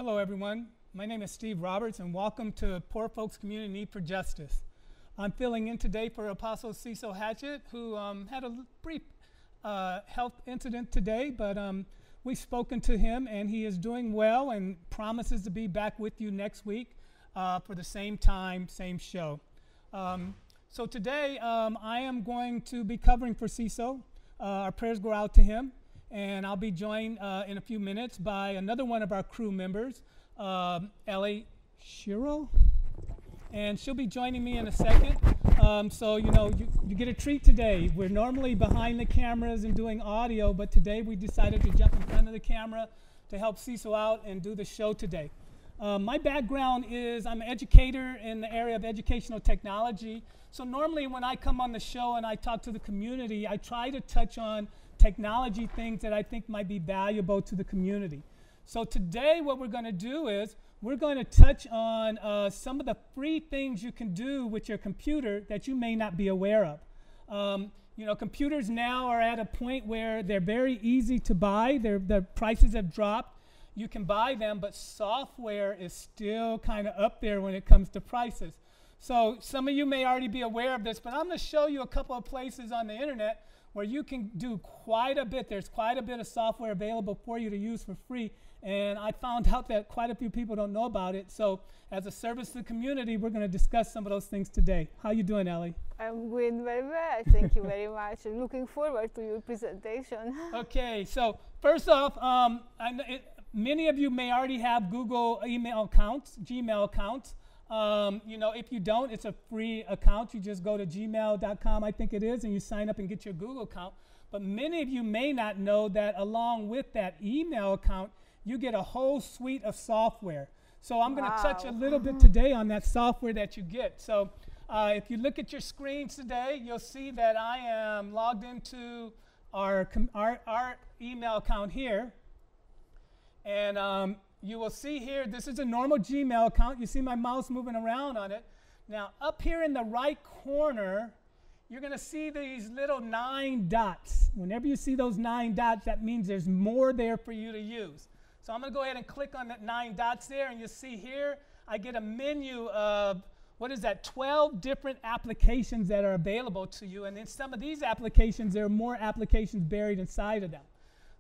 Hello, everyone. My name is Steve Roberts, and welcome to Poor Folks Community Need for Justice. I'm filling in today for Apostle Cecil Hatchett, who had a brief health incident today, but we've spoken to him, and he is doing well and promises to be back with you next week for the same time, same show. So today, I am going to be covering for Cecil. Our prayers go out to him. And I'll be joined in a few minutes by another one of our crew members, Ellie Shiro. And she'll be joining me in a second. So, you know, you get a treat today. We're normally behind the cameras and doing audio, but today we decided to jump in front of the camera to help Cecil out and do the show today. My background is I'm an educator in the area of educational technology. So normally when I come on the show and I talk to the community, I try to touch on technology things that I think might be valuable to the community. So today what we're going to do is we're going to touch on some of the free things you can do with your computer that you may not be aware of. You know, computers now are at a point where they're very easy to buy. The prices have dropped. You can buy them, but software is still kind of up there when it comes to prices. So some of you may already be aware of this, but I'm going to show you a couple of places on the internet where you can do quite a bit. There's quite a bit of software available for you to use for free. And I found out that quite a few people don't know about it. So as a service to the community, we're going to discuss some of those things today. How you doing, Ellie? I'm doing very well. Thank you very much. I'm looking forward to your presentation. Okay, so first off, many of you may already have Google email accounts, Gmail accounts. You know, if you don't, it's a free account. You just go to gmail.com, I think it is, and you sign up and get your Google account. But many of you may not know that along with that email account, you get a whole suite of software. So I'm going to touch a little bit today on that software that you get. So if you look at your screens today, you'll see that I am logged into our email account here. And you will see here, this is a normal Gmail account. You see my mouse moving around on it. Now, up here in the right corner, you're going to see these little 9 dots. Whenever you see those 9 dots, that means there's more there for you to use. So I'm going to go ahead and click on that 9 dots there, and you'll see here, I get a menu of, 12 different applications that are available to you. And in some of these applications, there are more applications buried inside of them.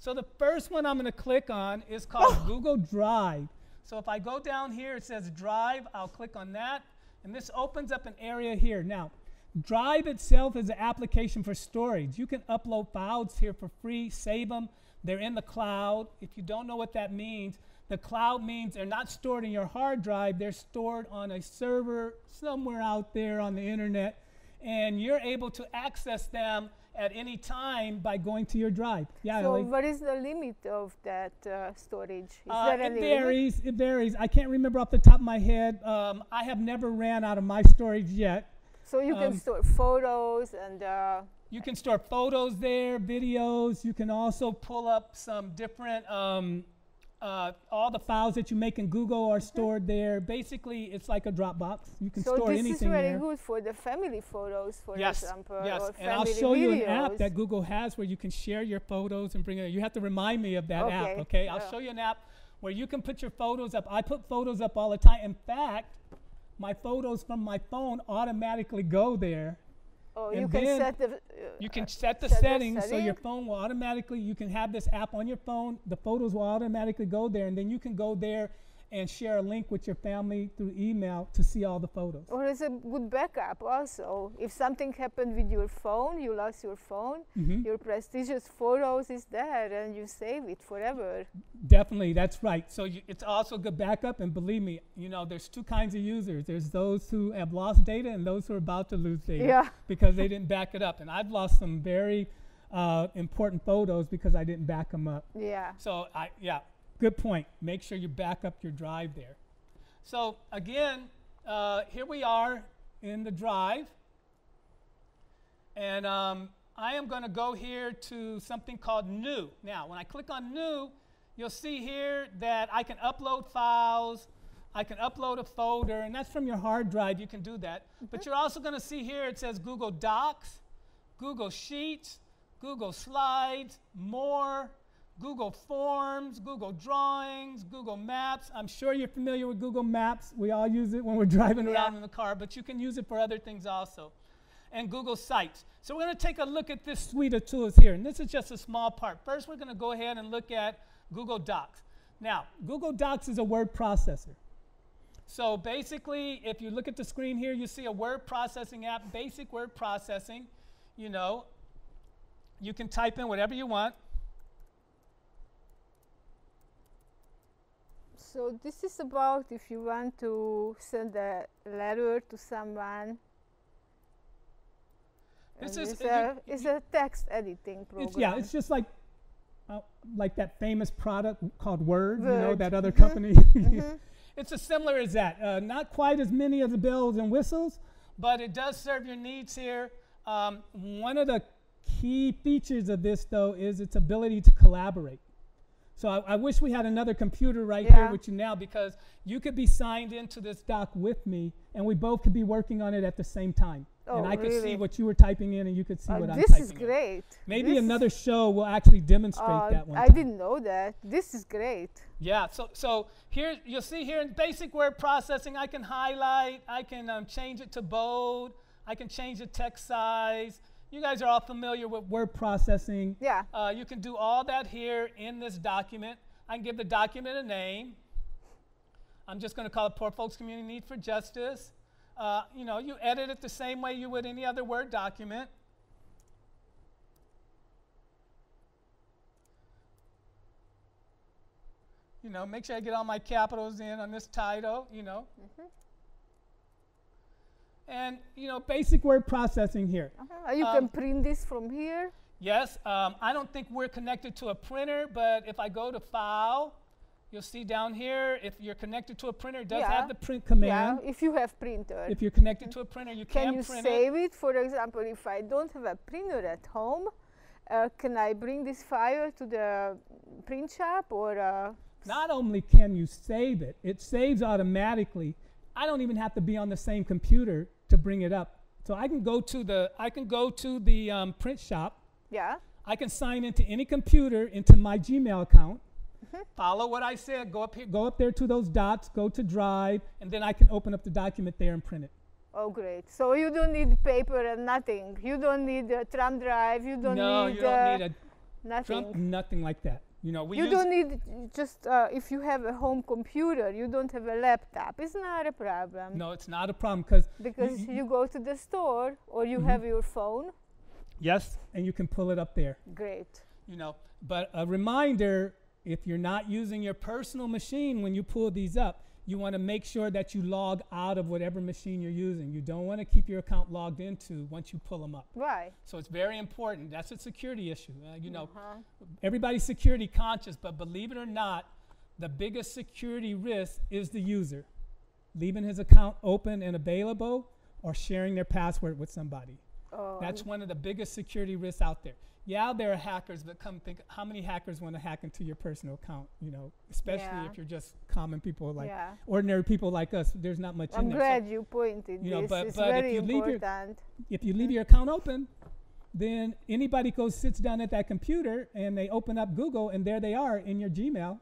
So the first one I'm going to click on is called Google Drive. So if I go down here, it says Drive. I'll click on that. And this opens up an area here. Now, Drive itself is an application for storage. You can upload files here for free, save them. They're in the cloud. If you don't know what that means, the cloud means they're not stored in your hard drive. They're stored on a server somewhere out there on the internet. And you're able to access them at any time by going to your drive. Yeah, so Ellie? What is the limit of that storage? It varies. I can't remember off the top of my head. I have never ran out of my storage yet. So you can store photos and... you can store photos there, videos. You can also pull up some different... all the files that you make in Google are stored there. Basically, it's like a Dropbox. You can store anything there. So this is very good for the family photos, for example, yes. or And I'll show you an app that Google has where you can share your photos and bring it. You have to remind me of that app, okay? I'll show you an app where you can put your photos up. I put photos up all the time. In fact, my photos from my phone automatically go there. Oh, and you can set the you can set the settings so your phone will automatically, you can have this app on your phone, the photos will automatically go there, and then you can go there and share a link with your family through email to see all the photos. Or it's a good backup also. If something happened with your phone, you lost your phone, your prestigious photos is there and you save it forever. Definitely, that's right. So it's also a good backup, and believe me, you know, there's 2 kinds of users. There's those who have lost data and those who are about to lose data because they didn't back it up. And I've lost some very important photos because I didn't back them up. Yeah. So, good point. Make sure you back up your drive there. So again, here we are in the drive. And I am going to go here to something called New. Now, when I click on New, you'll see here that I can upload files. I can upload a folder, and that's from your hard drive. You can do that. But you're also going to see here it says Google Docs, Google Sheets, Google Slides, More, Google Forms, Google Drawings, Google Maps. I'm sure you're familiar with Google Maps. We all use it when we're driving around in the car, but you can use it for other things also. And Google Sites. So we're going to take a look at this suite of tools here, and this is just a small part. First, we're going to go ahead and look at Google Docs. Now, Google Docs is a word processor. So basically, if you look at the screen here, you see a word processing app, basic word processing. You know, you can type in whatever you want. So this is about if you want to send a letter to someone. This is a text editing program. It's just like that famous product called Word. You know, that other mm-hmm. company. Mm-hmm. It's as similar as that. Not quite as many of the bells and whistles, but it does serve your needs here. One of the key features of this, though, is its ability to collaborate. So I wish we had another computer right here with you now, because you could be signed into this doc with me, and we both could be working on it at the same time. Oh, and I could really? see what you were typing in, and you could see what I'm typing in. This is great. Maybe another show will actually demonstrate that one I time. didn't know that. This is great. Yeah, so here, you'll see here in basic word processing, I can highlight, I can change it to bold, I can change the text size. You guys are all familiar with word processing. Yeah. You can do all that here in this document. I can give the document a name. I'm just going to call it Poor Folks Community Need for Justice. You know, you edit it the same way you would any other Word document. You know, make sure I get all my capitals in on this title, you know. Mm-hmm. And, you know, basic word processing here. You can print this from here? Yes. I don't think we're connected to a printer, but if I go to File, you'll see down here, if you're connected to a printer, it does have the print command. Yeah, if you have printer. If you're connected to a printer, you can print it. Can you save it? For example, if I don't have a printer at home, can I bring this file to the print shop? Or not only can you save it, it saves automatically. I don't even have to be on the same computer to bring it up. So I can go to the print shop. Yeah. I can sign into any computer into my Gmail account. Follow what I said. Go up here, go up there to those dots, go to Drive, and then I can open up the document there and print it. Oh, great. So you don't need paper and nothing. You don't need a thumb drive. You don't need you don't need nothing. Nothing like that. You know, you don't need just if you have a home computer, you don't have a laptop. It's not a problem. No, it's not a problem because you go to the store or you have your phone. Yes, and you can pull it up there. Great. You know, but a reminder, if you're not using your personal machine when you pull these up, you want to make sure that you log out of whatever machine you're using. You don't want to keep your account logged into once you pull them up. Right. So it's very important. That's a security issue. You know, everybody's security conscious, but believe it or not, the biggest security risk is the user leaving his account open and available or sharing their password with somebody. That's one of the biggest security risks out there. Yeah, there are hackers, but come think, how many hackers want to hack into your personal account, you know, especially if you're just common people like ordinary people like us. There's not much in there. I'm glad you pointed this. It's very important. If you leave your account open, then anybody sits down at that computer and they open up Google and there they are in your Gmail.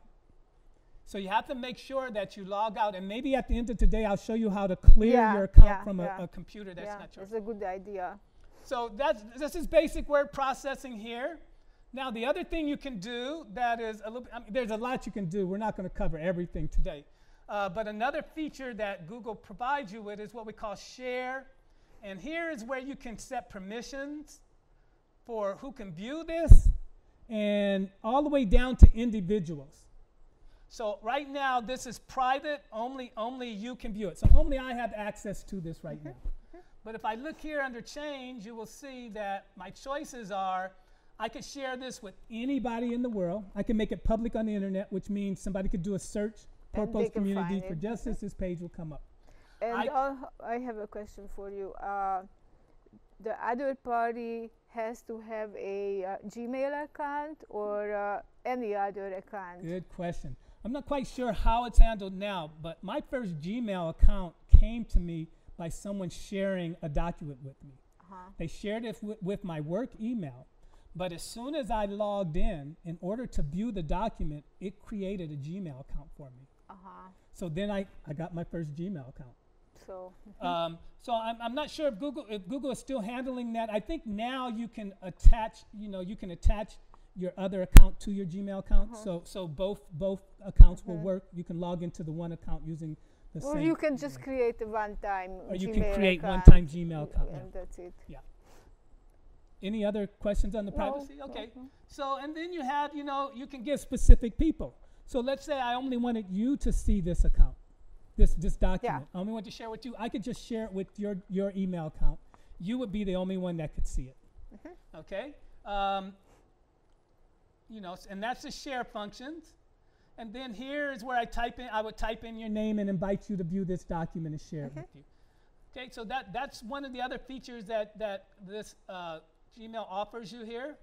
So you have to make sure that you log out, and maybe at the end of today I'll show you how to clear your account from a computer that's not yours. That's a good idea. So this is basic word processing here. Now the other thing you can do that is a little, there's a lot you can do. We're not going to cover everything today. But another feature that Google provides you with is what we call share. And here is where you can set permissions for who can view this, and all the way down to individuals. So right now this is private, only you can view it. So only I have access to this right now. But if I look here under change, you will see that my choices are, I could share this with anybody in the world. I can make it public on the internet, which means somebody could do a search, Poor Folks Community Need for Justice, this page will come up. And I have a question for you. The other party has to have a Gmail account or any other account? Good question. I'm not quite sure how it's handled now, but my first Gmail account came to me by someone sharing a document with me. They shared it with my work email, But as soon as I logged in order to view the document, it created a Gmail account for me. So then I got my first Gmail account. So. So I'm not sure if Google is still handling that. I think now you can attach, you can attach your other account to your Gmail account. So both accounts will work. You can log into the one account using the same. Or you can just create a one-time Or you Gmail can create account, one-time Gmail account. and that's it. Yeah. Any other questions on the No, privacy? Okay. no. So, and then you have, you can give specific people. So let's say I only wanted you to see this account, this document. I only want to share with you. I could just share it with your email account. You would be the only one that could see it. Okay. And that's the share functions. And then here is where I would type in your name and invite you to view this document and share it with you. Okay, so that's one of the other features that this Gmail offers you here.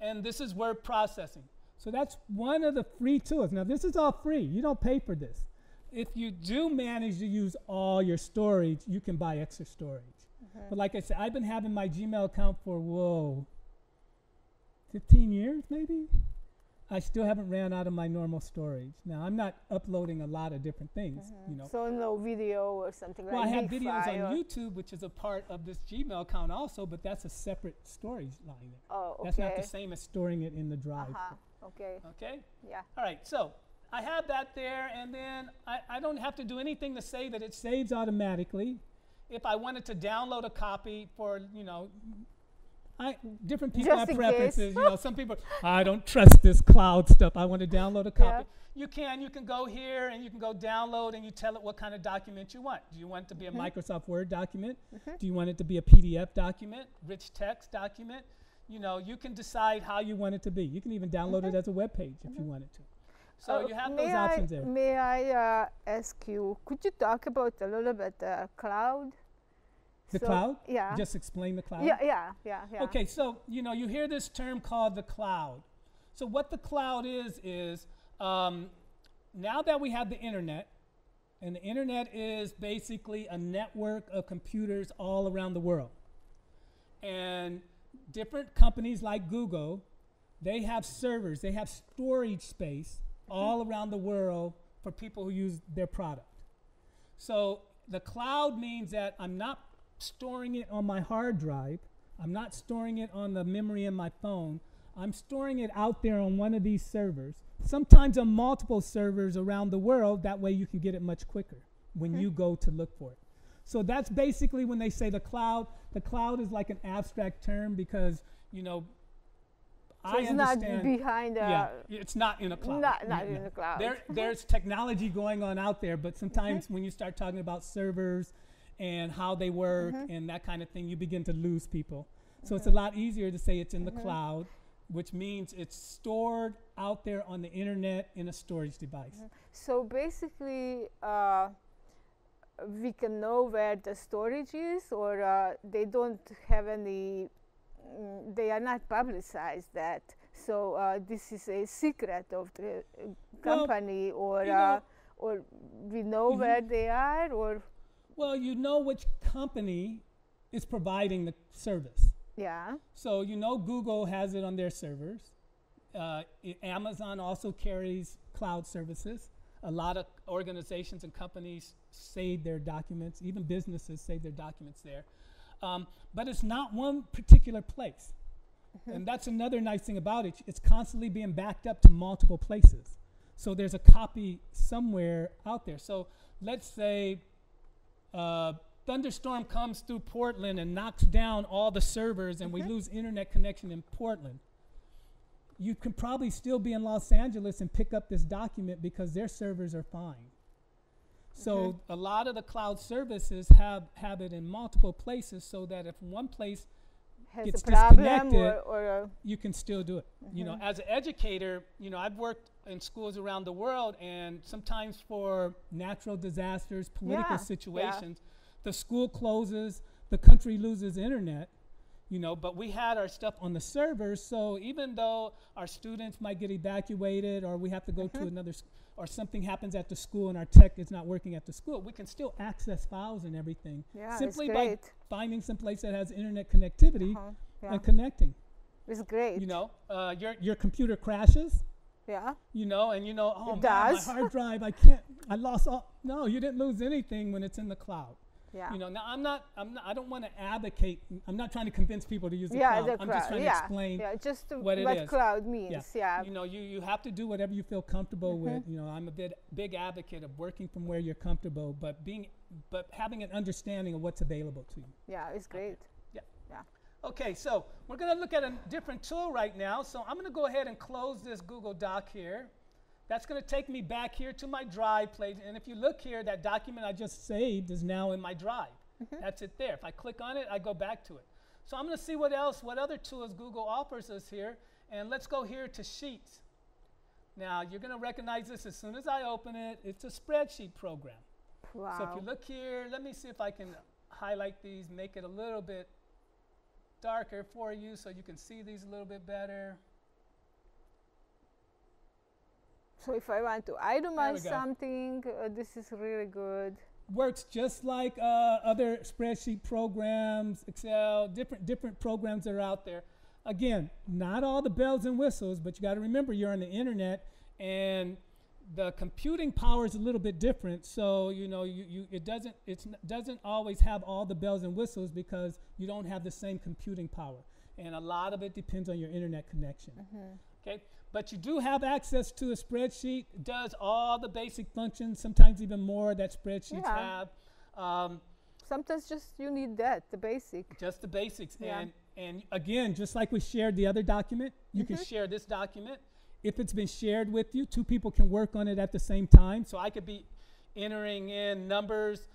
And this is word processing. So that's one of the free tools. Now this is all free. You don't pay for this. If you do manage to use all your storage, you can buy extra storage. But like I said, I've been having my Gmail account for, 15 years maybe? I still haven't ran out of my normal storage. Now, I'm not uploading a lot of different things, So no video or something Well, like that. I have videos on YouTube, which is a part of this Gmail account also, but that's a separate storage line there. Oh, okay. That's not the same as storing it in the drive. Okay. Okay? Yeah. All right, so I have that there, and then I don't have to do anything to say that it saves automatically. If I wanted to download a copy for, different people Just have in preferences. case. Some people, I don't trust this cloud stuff. I want to download a copy. You can go here and you can go download and you tell it what kind of document you want. Do you want it to be a Microsoft Word document? Do you want it to be a PDF document, rich text document? You can decide how you want it to be. You can even download it as a web page if you wanted to. So you have those options there. May I ask you, could you talk about a little bit cloud? The cloud? Yeah. Just explain the cloud? Yeah. Okay, so, you hear this term called the cloud. So what the cloud is now that we have the internet, and the internet is basically a network of computers all around the world. And different companies like Google, they have servers, they have storage space all around the world for people who use their product. So the cloud means that I'm not storing it on my hard drive. I'm not storing it on the memory in my phone. I'm storing it out there on one of these servers, sometimes on multiple servers around the world. That way you can get it much quicker when you go to look for it. So that's basically when they say the cloud is like an abstract term because, So it's not behind it's not in a cloud. Not in the cloud. There's technology going on out there, but sometimes when you start talking about servers and how they work and that kind of thing, you begin to lose people. So it's a lot easier to say it's in the cloud, which means it's stored out there on the internet in a storage device. So basically, we can know where the storage is, or they don't have any. They are not publicized that. So this is a secret of the company, or we know where they are, or. Well, you know which company is providing the service. Yeah. So Google has it on their servers. Amazon also carries cloud services. A lot of organizations and companies save their documents. Even businesses save their documents there. But it's not one particular place. And that's another nice thing about it. It's constantly being backed up to multiple places. So there's a copy somewhere out there. So let's say thunderstorm comes through Portland and knocks down all the servers and we lose internet connection in Portland. You can probably still be in Los Angeles and pick up this document because their servers are fine. So a lot of the cloud services have it in multiple places so that if one place gets disconnected, you can still do it. As an educator, I've worked in schools around the world, and sometimes for natural disasters, political situations, the school closes, the country loses internet, but we had our stuff on the servers, so even though our students might get evacuated or we have to go to another or something happens at the school and our tech is not working at the school, we can still access files and everything simply by finding some place that has internet connectivity and connecting. It's great. You know, your computer crashes. Yeah. You know, and you know, oh It man, does. my hard drive, I lost all. No, you didn't lose anything when it's in the cloud. Yeah. You know, now I don't want to advocate. I'm not trying to convince people to use the Yeah, cloud. the I'm cloud. just trying to explain just what it is. cloud means. Yeah. You know, you have to do whatever you feel comfortable with. You know, I'm a big advocate of working from where you're comfortable, but having an understanding of what's available to you. Yeah, it's great. Okay. Yeah. Yeah. Okay, so we're going to look at a different tool right now. So I'm going to go ahead and close this Google Doc here. That's going to take me back here to my Drive page. And if you look here, that document I just saved is now in my Drive. That's it there. If I click on it, I go back to it. So I'm going to see what other tools Google offers us here. And let's go here to Sheets. Now, you're going to recognize this as soon as I open it. It's a spreadsheet program. Wow. So if you look here, let me see if I can highlight these, make it a little bit darker for you so you can see these a little bit better. So if I want to itemize something, this is really good. Works just like other spreadsheet programs, Excel, different programs that are out there. Again, not all the bells and whistles, but you got to remember you're on the internet, and the computing power is a little bit different. So you know, it doesn't always have all the bells and whistles because you don't have the same computing power, and a lot of it depends on your internet connection. Okay. But you do have access to a spreadsheet. It does all the basic functions, sometimes even more that spreadsheets have. Sometimes just you need that, the basic. Just the basics. Yeah. And again, just like we shared the other document, you can share this document. If it's been shared with you, two people can work on it at the same time. So I could be entering in numbers,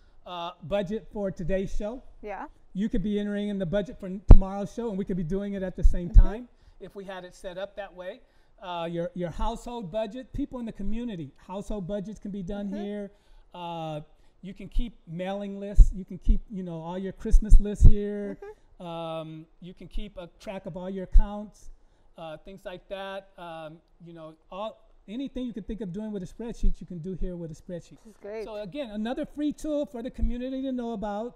budget for today's show. Yeah. You could be entering in the budget for tomorrow's show, and we could be doing it at the same time if we had it set up that way. Your household budget, people in the community, household budgets can be done here. You can keep mailing lists. You can keep, you know, all your Christmas lists here. You can keep a track of all your accounts, things like that. You know, anything you can think of doing with a spreadsheet, you can do here with a spreadsheet. This is great. So again, another free tool for the community to know about,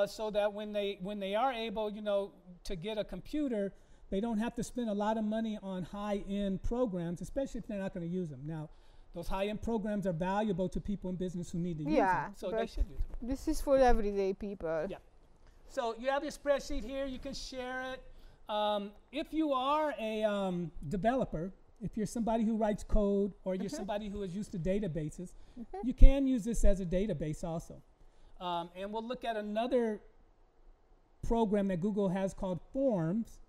so that when they are able, you know, to get a computer, they don't have to spend a lot of money on high-end programs, especially if they're not going to use them. Now, those high-end programs are valuable to people in business who need to use them, so they should use them. This is for everyday people. Yeah. So you have your spreadsheet here. You can share it. If you are a developer, if you're somebody who writes code or you're somebody who is used to databases, you can use this as a database also. And we'll look at another program that Google has called Forms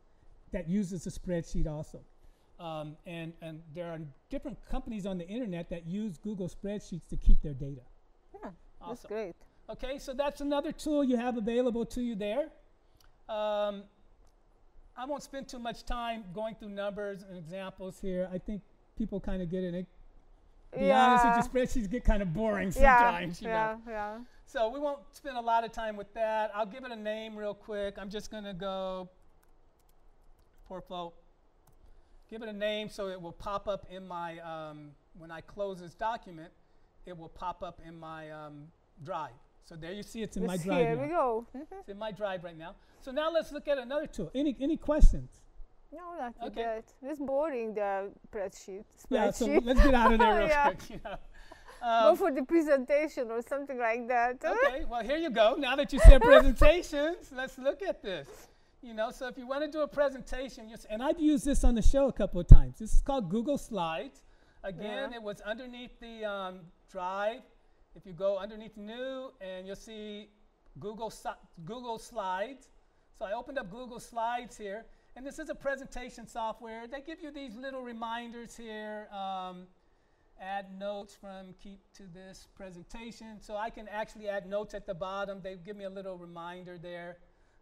that uses a spreadsheet also. And there are different companies on the internet that use Google spreadsheets to keep their data. Yeah, awesome. That's great. Okay, so that's another tool you have available to you there. I won't spend too much time going through numbers and examples here. I think people kind of get it. To be honest with you, spreadsheets get kind of boring sometimes. You know? So we won't spend a lot of time with that. I'll give it a name real quick. I'm just going to go Portfolio. Give it a name so it will pop up in my, when I close this document, it will pop up in my Drive. So there you see it's in my Drive. Here we go. It's in my Drive right now. So now let's look at another tool. Any questions? No, not yet. It's boring, the spreadsheet. Yeah, so let's get out of there real quick. You know. Go for the presentation or something like that. Okay, well, here you go. Now that you said presentations, let's look at this. You know, so if you want to do a presentation, and I've used this on the show a couple of times. This is called Google Slides. Again, it was underneath the Drive. If you go underneath New, and you'll see Google Slides. So I opened up Google Slides here, and this is a presentation software. They give you these little reminders here. Add notes from keep to this presentation. So I can actually add notes at the bottom. They give me a little reminder there.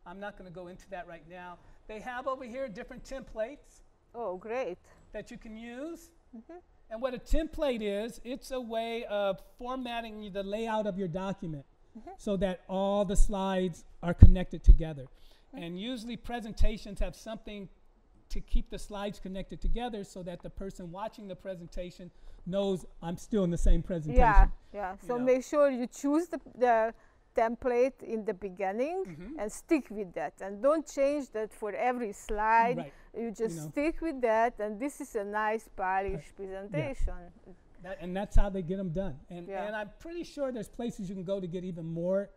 I'm not going to go into that right now. They have over here different templates. Oh, great. That you can use. And what a template is, it's a way of formatting the layout of your document so that all the slides are connected together. And usually presentations have something to keep the slides connected together so that the person watching the presentation knows I'm still in the same presentation. Yeah. So make sure you choose the template in the beginning and stick with that, and don't change that for every slide. Right. You just stick with that, and this is a nice polished presentation. And that's how they get them done. And I'm pretty sure there's places you can go to get even more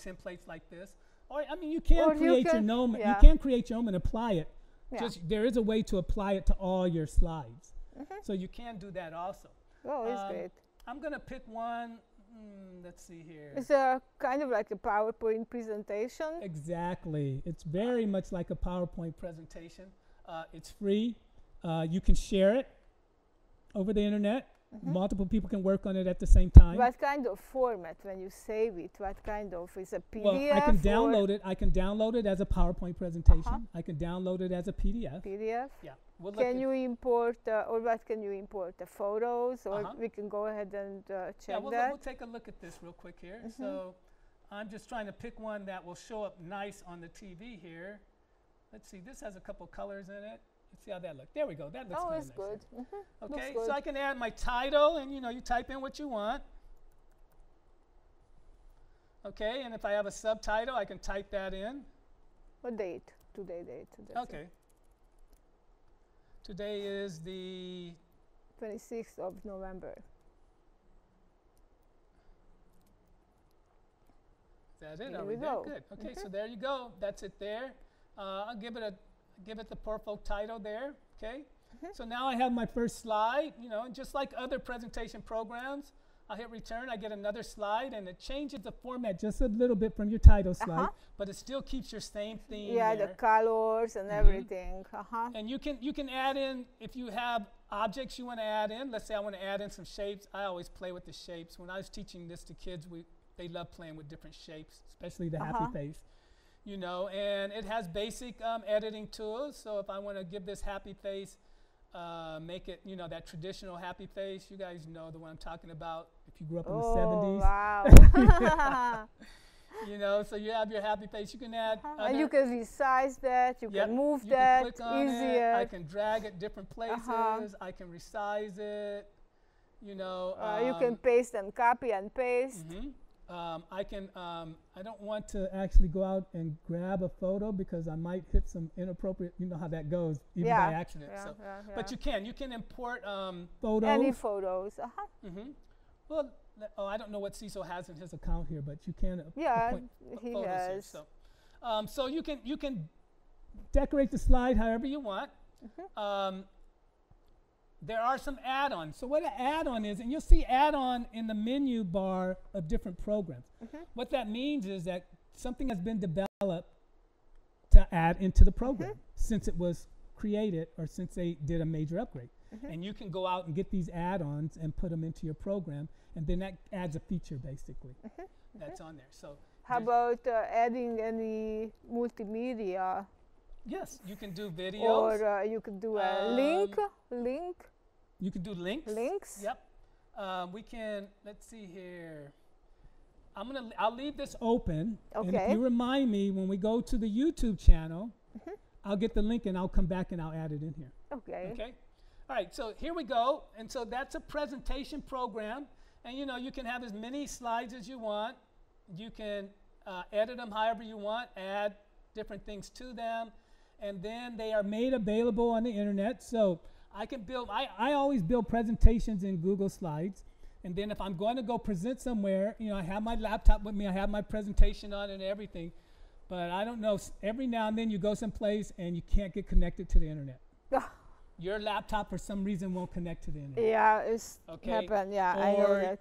templates like this. Or I mean, you can create your own. You can create your own and apply it. Just there is a way to apply it to all your slides. So you can do that also. Oh, it's great. I'm gonna pick one. Let's see here. It's a kind of like a PowerPoint presentation. Exactly. It's very much like a PowerPoint presentation. It's free. You can share it over the internet. Multiple people can work on it at the same time. What kind of format when you save it? What kind of, is a PDF? Well, I can download it. I can download it as a PowerPoint presentation. I can download it as a PDF. PDF? Yeah. Can you import, or what can you import? The photos, or we can go ahead and check that? We'll take a look at this real quick here. So I'm just trying to pick one that will show up nice on the TV here. Let's see, this has a couple colors in it. Let's see how that looks. There we go. That looks Oh, nice. it's good. Okay, so I can add my title, and you type in what you want. Okay, and if I have a subtitle, I can type that in. What date? Today date. Okay. Today is the 26th of November. Is that it? Here Are we we there? go. Good. Okay, so there you go. That's it there. I'll give it the Poor Folk title there. Okay. So now I have my first slide. And just like other presentation programs, I'll hit return. I get another slide, and it changes the format just a little bit from your title slide, but it still keeps your same theme. Yeah, there. the colors and everything. And you can add in, if you have objects you want to add in. Let's say I want to add in some shapes. I always play with the shapes. When I was teaching this to kids, they love playing with different shapes, especially the happy face. And it has basic editing tools. So if I want to give this happy face, make it, that traditional happy face. You guys know the one I'm talking about. If you grew up in the 70s. Wow. So you have your happy face. You can add. And you can resize that. You can move that can click on easier. I can drag it different places. I can resize it. You can paste and copy and paste. I don't want to actually go out and grab a photo because I might hit some inappropriate, you know how that goes, even by accident. But you can import photos. Any photos. Well, I don't know what Cecil has in his account here, but you can he photos has. Here. So you can decorate the slide however you want. There are some add-ons. So what an add-on is, and you'll see add-on in the menu bar of different programs. What that means is that something has been developed to add into the program since it was created or since they did a major upgrade. And you can go out and get these add-ons and put them into your program, and then that adds a feature basically that's on there. So how about adding any multimedia? Yes, you can do videos. Or you can do a link. You can do links. Links. Yep. We can. Let's see here. I'll leave this open. Okay. And if you remind me when we go to the YouTube channel, I'll get the link and I'll come back and I'll add it in here. Okay. Okay. All right. So here we go. And so that's a presentation program. And you can have as many slides as you want. You can edit them however you want. Add different things to them. And then they are made available on the internet. So I can build, I always build presentations in Google Slides. And then if I'm going to go present somewhere, I have my laptop with me, I have my presentation on and everything. But I don't know, every now and then you go someplace and you can't get connected to the internet. Your laptop for some reason won't connect to the internet. Yeah, it's happened. Yeah, I know that.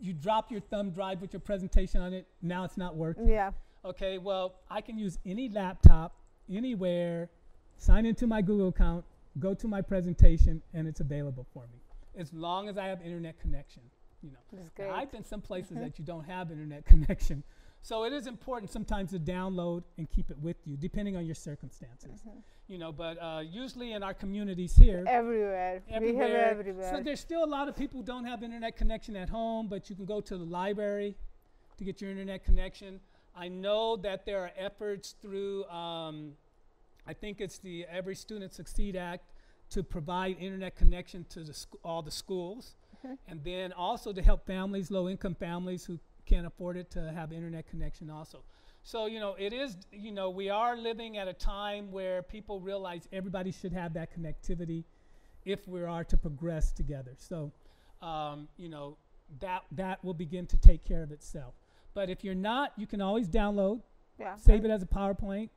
You drop your thumb drive with your presentation on it, now it's not working. Yeah. Okay, well, I can use any laptop, anywhere, sign into my Google account, go to my presentation, and it's available for me, as long as I have internet connection. That's great. Now, I've been some places that you don't have internet connection, so it is important sometimes to download and keep it with you, depending on your circumstances. But usually in our communities here, everywhere. We have everywhere. So there's still a lot of people who don't have internet connection at home, but you can go to the library to get your internet connection. I know that there are efforts through, I think it's the Every Student Succeed Act, to provide internet connection to all the schools. And then also to help families, low-income families who can't afford it, to have internet connection also. So, it is, we are living at a time where people realize everybody should have that connectivity if we are to progress together. So, that will begin to take care of itself. But if you're not, you can always download, save it as a PowerPoint.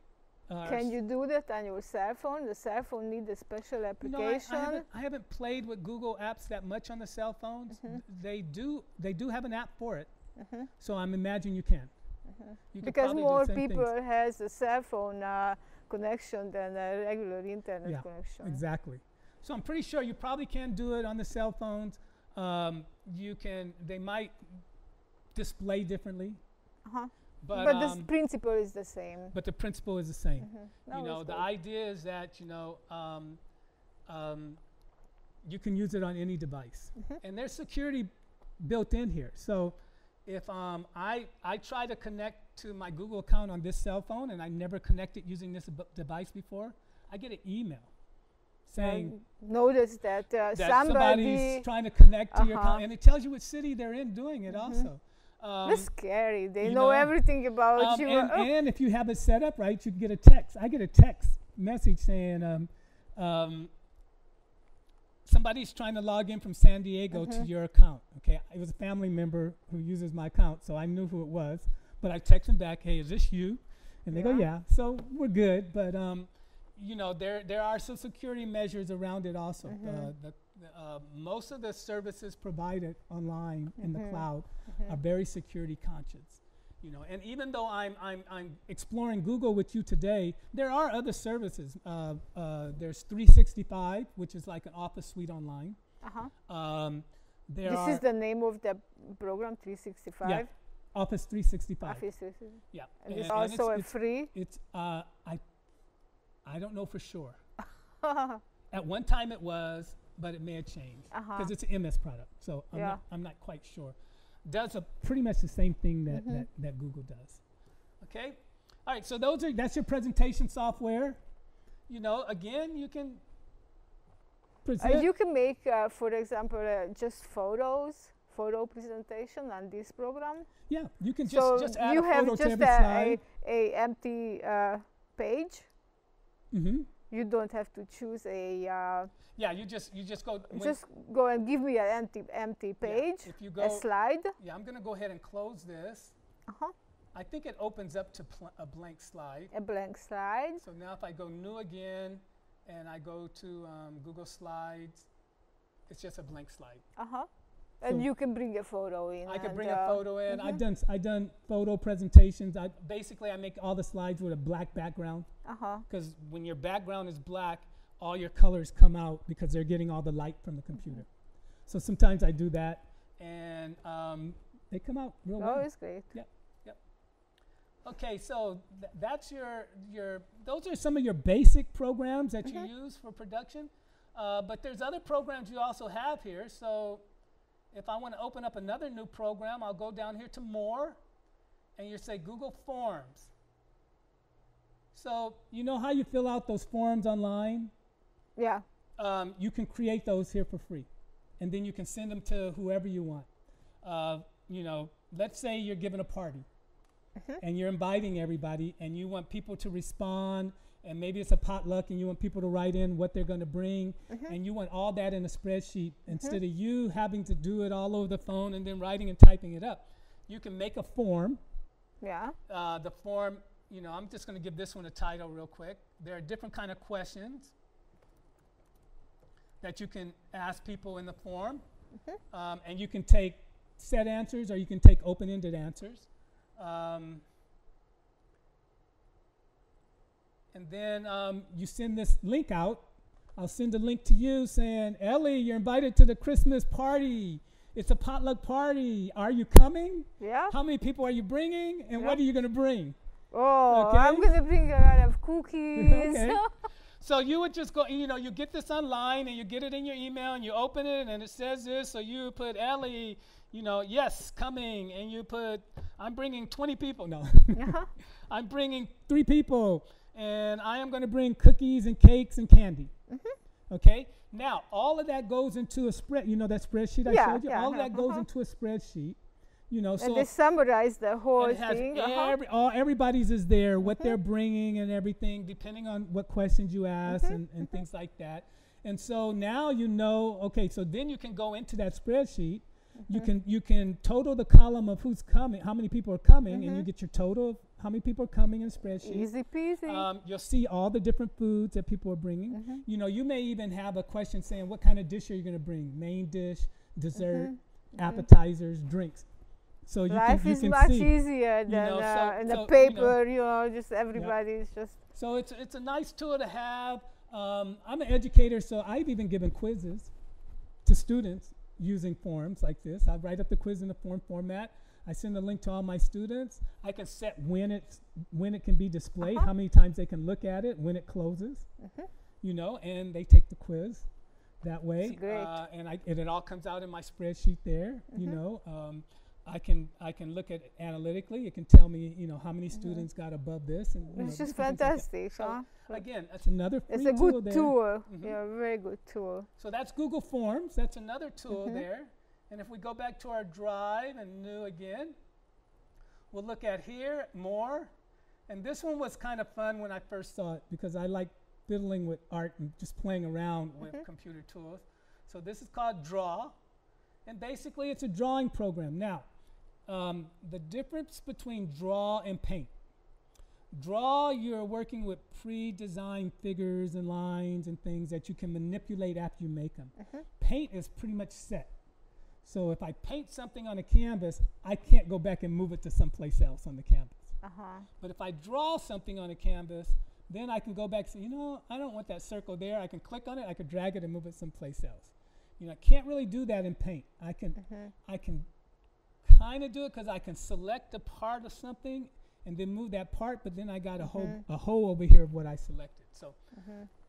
Can you do that on your cell phone? The cell phone needs a special application. I haven't played with Google Apps that much on the cell phones. They do have an app for it. So I'm imagining you can. You because more people has a cell phone connection than a regular internet connection. Exactly. So I'm pretty sure you probably can do it on the cell phones. They might display differently. But the principle is the same. But the principle is the same. The idea is that, you can use it on any device. And there's security built in here. So if I try to connect to my Google account on this cell phone and I never connected using this device before, I get an email saying notice that somebody's trying to connect to your account, and it tells you what city they're in doing it also. That's scary. They know everything about you. And if you have it set up right, you can get a text. I get a text message saying somebody's trying to log in from San Diego to your account. Okay, it was a family member who uses my account, so I knew who it was. But I text them back, hey, is this you? And they go, yeah. So we're good. But there are some security measures around it also. Most of the services provided online in the cloud are very security conscious. And even though I'm exploring Google with you today, there are other services. There's 365, which is like an Office suite online. This is the name of the program, 365? Yeah, Office 365. Office 365. Yeah. And it's also free? It's I don't know for sure. At one time it was, but it may have changed because it's an MS product. So I'm not quite sure. Does pretty much the same thing that Google does. Okay? All right, so that's your presentation software. Again, you can present. You can make, for example, just photo presentation on this program. Yeah, you can just add a photo to every slide. You have just a empty page. You don't have to choose a. You just go. Just go and give me an empty page. If you go, a slide. Yeah, I'm going to go ahead and close this. I think it opens up to a blank slide. A blank slide. So now if I go new again, and I go to Google Slides, it's just a blank slide. And so you can bring a photo in. I can bring a photo in. I've done photo presentations. I make all the slides with a black background. Because when your background is black, all your colors come out because they're getting all the light from the computer. So sometimes I do that, and they come out real well. Oh, it's great. Yep. Okay, so that's those are some of your basic programs that you use for production. But there's other programs you also have here. So if I want to open up another new program, I'll go down here to More, and you say Google Forms. So you know how you fill out those forms online? Yeah. You can create those here for free, and then you can send them to whoever you want. Let's say you're giving a party, and you're inviting everybody, and you want people to respond, and maybe it's a potluck, and you want people to write in what they're going to bring, and you want all that in a spreadsheet instead of you having to do it all over the phone and then writing and typing it up. You can make a form. Yeah. The form, I'm just going to give this one a title real quick. There are different kind of questions that you can ask people in the form, and you can take set answers or you can take open-ended answers. And then you send this link out. I'll send a link to you saying, Ellie, you're invited to the Christmas party. It's a potluck party. Are you coming? Yeah. How many people are you bringing? And what are you going to bring? Oh, okay? I'm going to bring a lot of cookies. Okay. So you would just go, you get this online and you get it in your email and you open it and it says this. So you put Ellie, yes, coming. And you put, I'm bringing 20 people. No. I'm bringing 3 people. And I am going to bring cookies and cakes and candy. Okay. Now, all of that goes into a spread. You know that spreadsheet I showed you? All of that goes into a spreadsheet. You know, and so they summarize the whole and it has thing. everybody's is there, what they're bringing and everything, depending on what questions you ask and things like that. And so now you know, okay, so then you can go into that spreadsheet. You can total the column of who's coming, how many people are coming, and you get your total of how many people are coming in the spreadsheet. Easy peasy. You'll see all the different foods that people are bringing. You know, you may even have a question saying, what kind of dish are you going to bring? Main dish, dessert, appetizers, drinks. So you Life can is much see, easier than in the paper, just everybody's just. So it's a nice tool to have. I'm an educator, so I've even given quizzes to students using forms like this. I write up the quiz in the form format. I send a link to all my students. I can set when it can be displayed, how many times they can look at it, when it closes, you know, and they take the quiz that way. That's great. And it all comes out in my spreadsheet there, you know. I can look at it analytically. It can tell me, you know, how many students got above this. And, it's just fantastic. So again, that's another free tool. It's a good tool. Yeah, very good tool. So that's Google Forms. That's another tool there. And if we go back to our drive and new again, we'll look at here, more. And this one was kind of fun when I first saw it because I like fiddling with art and just playing around with computer tools. So this is called Draw. And basically, it's a drawing program. Now, the difference between Draw and Paint. Draw, you're working with pre-designed figures and lines and things that you can manipulate after you make them. Paint is pretty much set. So if I paint something on a canvas, I can't go back and move it to someplace else on the canvas. But if I draw something on a canvas, then I can go back and say, you know, I don't want that circle there. I can click on it. I could drag it and move it someplace else. You know, I can't really do that in Paint. I can kind of do it because I can select a part of something and then move that part, but then I got a hole over here of what I selected. So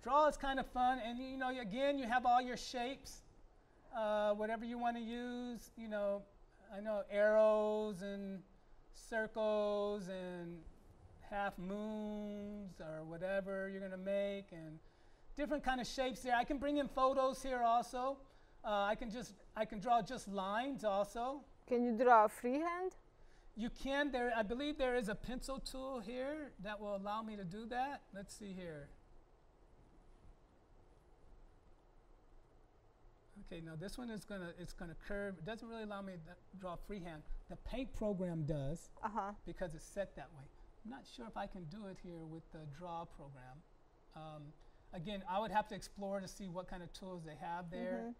Draw is kind of fun, and you know, again, you have all your shapes, whatever you want to use. You know, I know arrows and circles and half moons or whatever you're going to make, and different kind of shapes there. I can bring in photos here also. I can draw just lines also. Can you draw freehand? You can. I believe there is a pencil tool here that will allow me to do that. Let's see here. Okay, now this one is it's gonna curve. It doesn't really allow me to draw freehand. The Paint program does because it's set that way. I'm not sure if I can do it here with the Draw program. Again, I would have to explore to see what kind of tools they have there.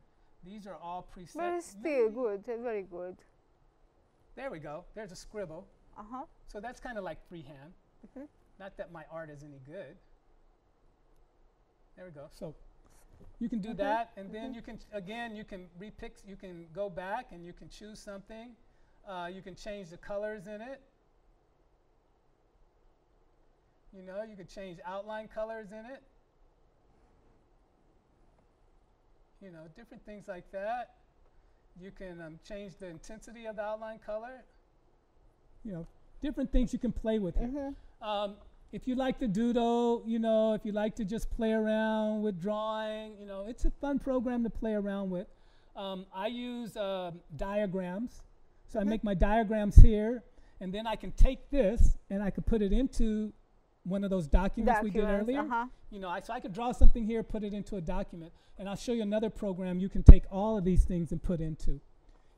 These are all preset. But it's still good, very good. There we go. There's a scribble. So that's kind of like freehand. Not that my art is any good. There we go. So you can do that, and then you can, again, you can repick, you can go back and you can choose something. You can change the colors in it. You know, you can change outline colors in it. You know, different things like that. You can change the intensity of the outline color. You know, different things you can play with here. If you like to doodle, you know, if you like to just play around with drawing, you know, it's a fun program to play around with. I use diagrams. So I make my diagrams here, and then I can take this and I can put it into one of those documents we did earlier. You know, so I could draw something here, put it into a document, and I'll show you another program you can take all of these things and put into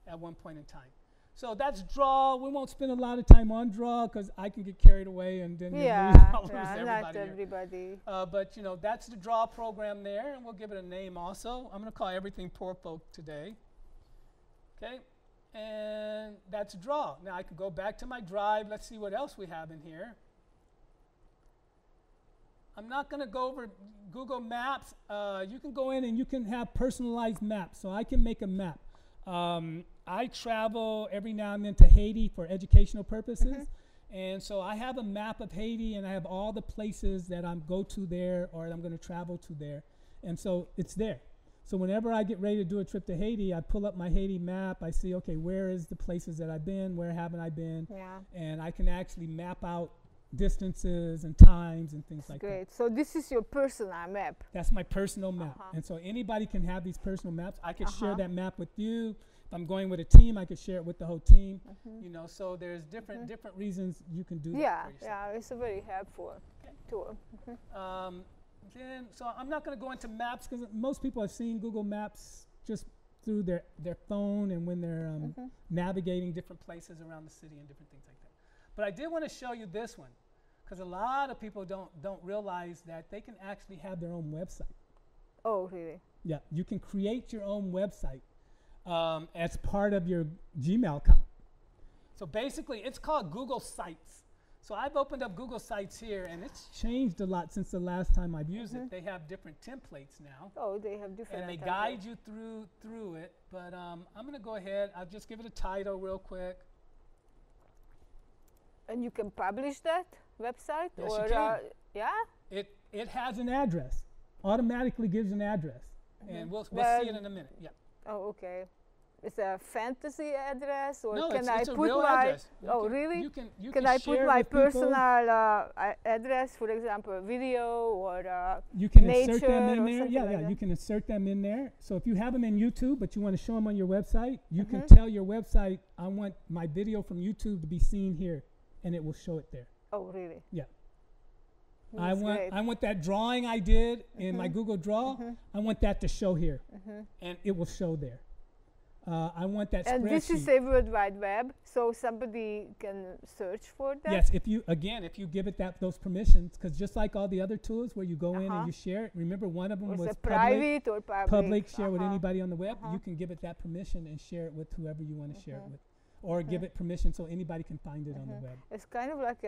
at one point in time. So that's Draw. We won't spend a lot of time on Draw because I can get carried away and then I'll lose not everybody. But you know, that's the Draw program there, and we'll give it a name also. I'm going to call everything Poor Folk today. Okay, and that's Draw. Now I could go back to my drive. Let's see what else we have in here. I'm not going to go over Google Maps. You can go in and you can have personalized maps. So I can make a map. I travel every now and then to Haiti for educational purposes. And so I have a map of Haiti, and I have all the places that I'm go to there or I'm going to travel to there. And so it's there. So whenever I get ready to do a trip to Haiti, I pull up my Haiti map. I see, okay, where is the places that I've been? Where haven't I been? And I can actually map out distances and times and things like that. Great. So this is your personal map. That's my personal map. And so anybody can have these personal maps. I could share that map with you. If I'm going with a team, I could share it with the whole team. You know, so there's different reasons you can do that for yourself. Yeah, it's a very helpful tool. So I'm not going to go into maps because most people have seen Google Maps just through their phone and when they're navigating different places around the city and different things like that. But I did want to show you this one because a lot of people don't realize that they can actually have their own website. Oh, really? Yeah, you can create your own website as part of your Gmail account. So basically, it's called Google Sites. So I've opened up Google Sites here, and it's changed a lot since the last time I've used it. They have different templates now. Oh, they have different and they guide you through it. But I'm going to go ahead. I'll just give it a title real quick. And you can publish that website? Yes, or you can. Yeah? It has an address. Automatically gives an address. And we'll see it in a minute. Yeah. Oh, okay. It's a fantasy address, or no, can it's I a put real my? address. Really? You can I put my with people. personal address, for example, a video or you can nature insert them in or there. something Yeah, like yeah. that? You can insert them in there. So if you have them in YouTube, but you want to show them on your website, you can tell your website, I want my video from YouTube to be seen here, and it will show it there. Oh, really? Yeah. That's great. I want that drawing I did in my Google Draw. I want that to show here, and it will show there. I want that spreadsheet. And this is a World Wide Web, so somebody can search for that? Yes, if you give it those permissions, because just like all the other tools where you go in and you share it, remember one of them was private or public? Public, share with anybody on the web. You can give it that permission and share it with whoever you want to share it with. Or give it permission so anybody can find it on the web. It's kind of like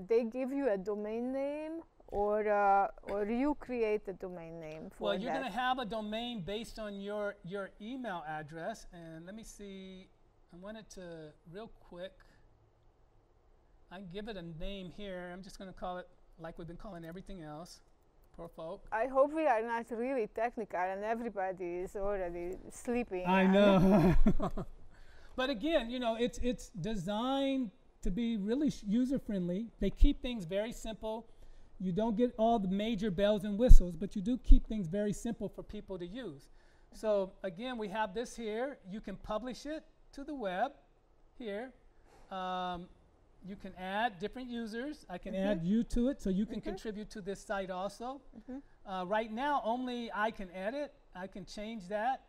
they give you a domain name, or you create a domain name for Well, you're going to have a domain based on your email address. And let me see. I wanted to, real quick, I can give it a name here. I'm just going to call it like we've been calling everything else. Poor folk. I hope we are not really technical and everybody is already sleeping. I know. But again, you know, it's designed to be really user-friendly. They keep things very simple. You don't get all the major bells and whistles, but you do keep things very simple for people to use. So again, we have this here. You can publish it to the web here. You can add different users. I can add you to it, so you can contribute to this site also. Right now, only I can edit. I can change that.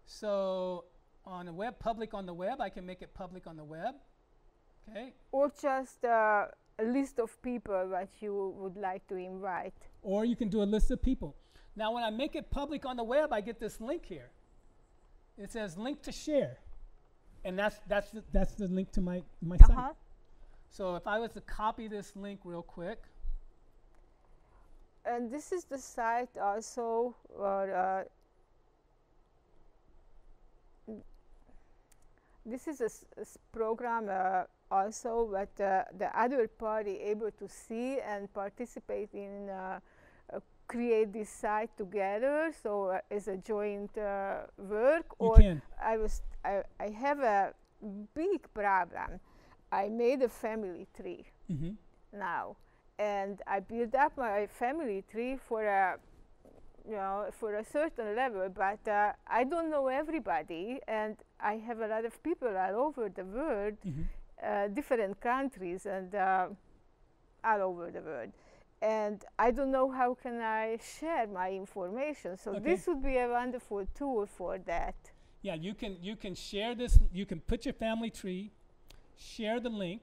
So on the web, public on the web, I can make it public on the web. Okay. Or just a list of people that you would like to invite. Or you can do a list of people. Now, when I make it public on the web, I get this link here. It says link to share. And that's the link to my site. So if I was to copy this link real quick. And this is the site also, or this is a program also that the other party able to see and participate in create this site together. So as a joint work. You can. I have a big problem. I made a family tree now, and I built up my family tree for a certain level, but I don't know everybody, and I have a lot of people all over the world, different countries, and all over the world. And I don't know how can I share my information. So this would be a wonderful tool for that. Yeah, you can share this. You can put your family tree, share the link.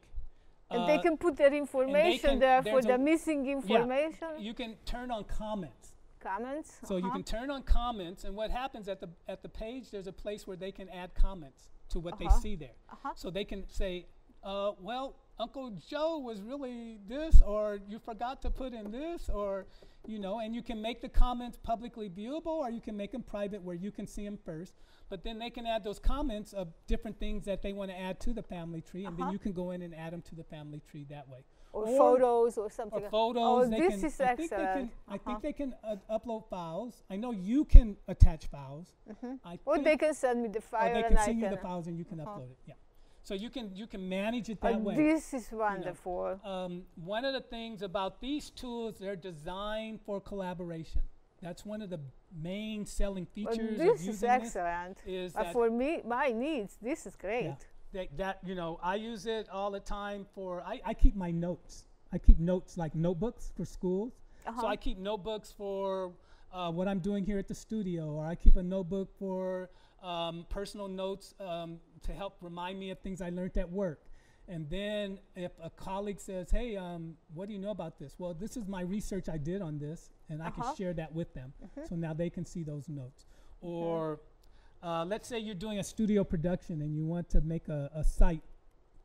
And they can put their information there for the missing information. Yeah, you can turn on comments. Comments? So you can turn on comments, and what happens at the page, there's a place where they can add comments to what they see there. So they can say, well, Uncle Joe was really this, or you forgot to put in this, or, you know, and you can make the comments publicly viewable, or you can make them private where you can see them first. But then they can add those comments of different things that they want to add to the family tree, and then you can go in and add them to the family tree that way. Or photos or something. Or photos. Oh, this is excellent. I think they can upload files. I know you can attach files. Or they can send me the file, or they can send you the files and you can upload it. Yeah. So you can manage it that way. This is wonderful. One of the things about these tools, they're designed for collaboration. That's one of the main selling features This of using is excellent. Is that for me, my needs, this is great. That I use it all the time for. I keep my notes. I keep notes like notebooks for schools. So I keep notebooks for what I'm doing here at the studio, or I keep a notebook for personal notes to help remind me of things I learned at work. And then if a colleague says, hey, what do you know about this? Well, this is my research I did on this, and I can share that with them. So now they can see those notes. Or let's say you're doing a studio production and you want to make a site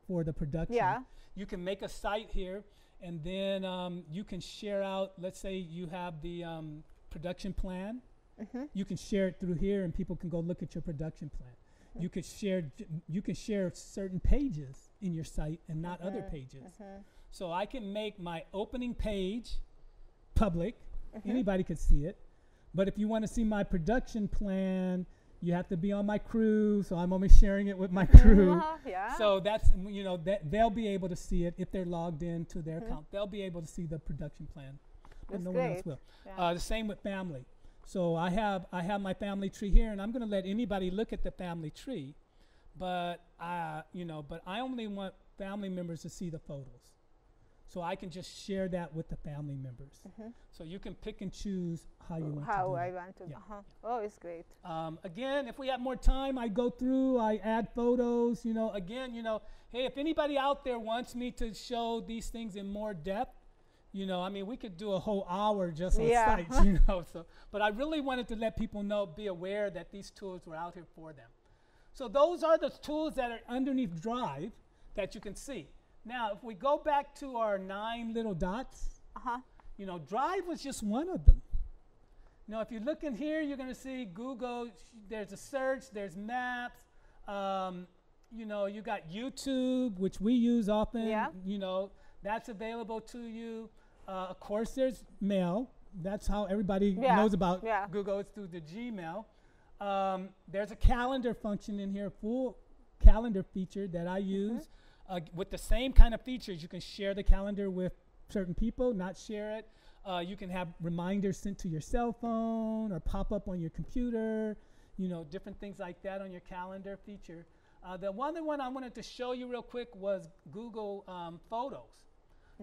for the production. Yeah. You can make a site here, and then you can share out, let's say you have the production plan. You can share it through here, and people can go look at your production plan. You can share certain pages in your site and not other pages. So I can make my opening page public. Anybody could see it. But if you want to see my production plan, you have to be on my crew. So I'm only sharing it with my crew. So that's, they'll be able to see it if they're logged into their account. They'll be able to see the production plan. But no one else will. The same with family. So I have my family tree here, and I'm going to let anybody look at the family tree, but I only want family members to see the photos. So I can just share that with the family members. So you can pick and choose how you want to do it. Oh, it's great. Again, if we have more time, I go through, I add photos, hey, if anybody out there wants me to show these things in more depth, we could do a whole hour just on sites, So, but I really wanted to let people be aware that these tools were out here for them. So those are the tools that are underneath Drive that you can see. Now, if we go back to our 9 little dots, Drive was just one of them. If you look in here, you're going to see Google. There's a search. There's maps. You got YouTube, which we use often. That's available to you. Of course, there's mail. That's how everybody knows about Google. It's through the Gmail. There's a calendar function in here, full calendar feature that I use. With the same kind of features, you can share the calendar with certain people, not share it. You can have reminders sent to your cell phone or pop up on your computer, different things like that on your calendar feature. The other one I wanted to show you real quick was Google Photos.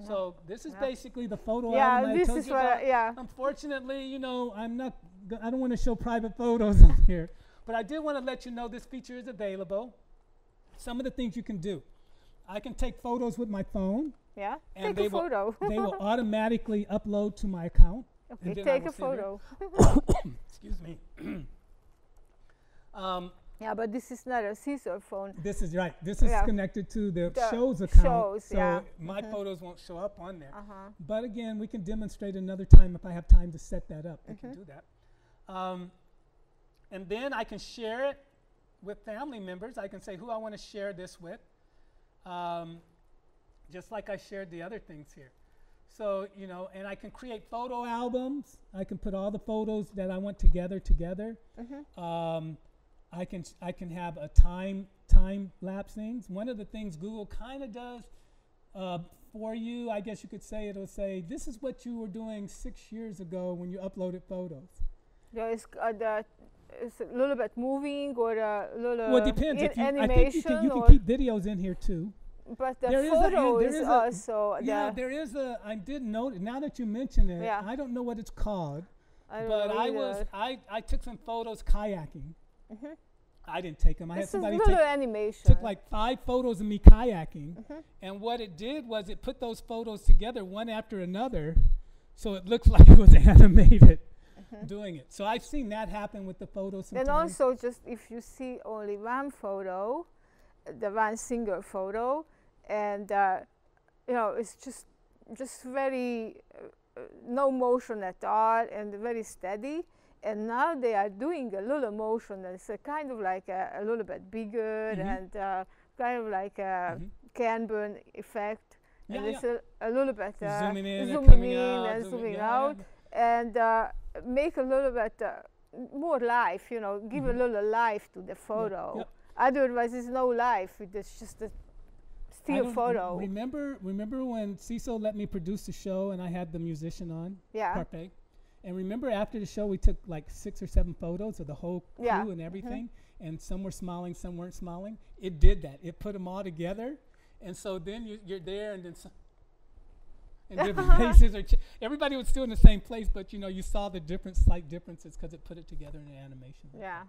So this is basically the photo album I told you about. Unfortunately, I don't want to show private photos on here, but I did want to let you know this feature is available. Some of the things you can do. I can take photos with my phone. And take a photo. They will automatically upload to my account. Okay, take a photo. Excuse me. But this is not a Cecil phone. This is right. This is connected to the show's account. So my photos won't show up on there. But again, we can demonstrate another time if I have time to set that up. We can do that. And then I can share it with family members. I can say who I want to share this with. Just like I shared the other things here. So, and I can create photo albums. I can put all the photos that I want together. I can have a time lapse things. One of the things Google kind of does for you, I guess you could say, it'll say, this is what you were doing 6 years ago when you uploaded photos. It's a little bit moving or a little it depends. Animation. I think you can keep videos in here too. But the photo is also there is a. I did note now that you mention it. I don't know what it's called. I took some photos kayaking. I didn't take them. I had somebody took like 5 photos of me kayaking, and what it did was it put those photos together one after another, so it looks like it was animated doing it. So I've seen that happen with the photos sometimes. And also, just if you see only one photo, the one single photo, and it's just very no motion at all and very steady. And now they are doing a little motion, and it's kind of like a little bit bigger and kind of like a Canburn effect. And it's a little bit zooming in and zooming out, and make a little bit more life, give a little life to the photo. Otherwise, it's no life. It's just a still photo. Remember when Cecil let me produce the show and I had the musician on? Yeah. Parfait. And remember after the show we took like 6 or 7 photos of the whole crew and everything, and some were smiling, some weren't smiling. It did that. It put them all together, and so then you're there, and then and different faces are everybody was still in the same place, but you saw the slight differences because it put it together in an animation. Yeah.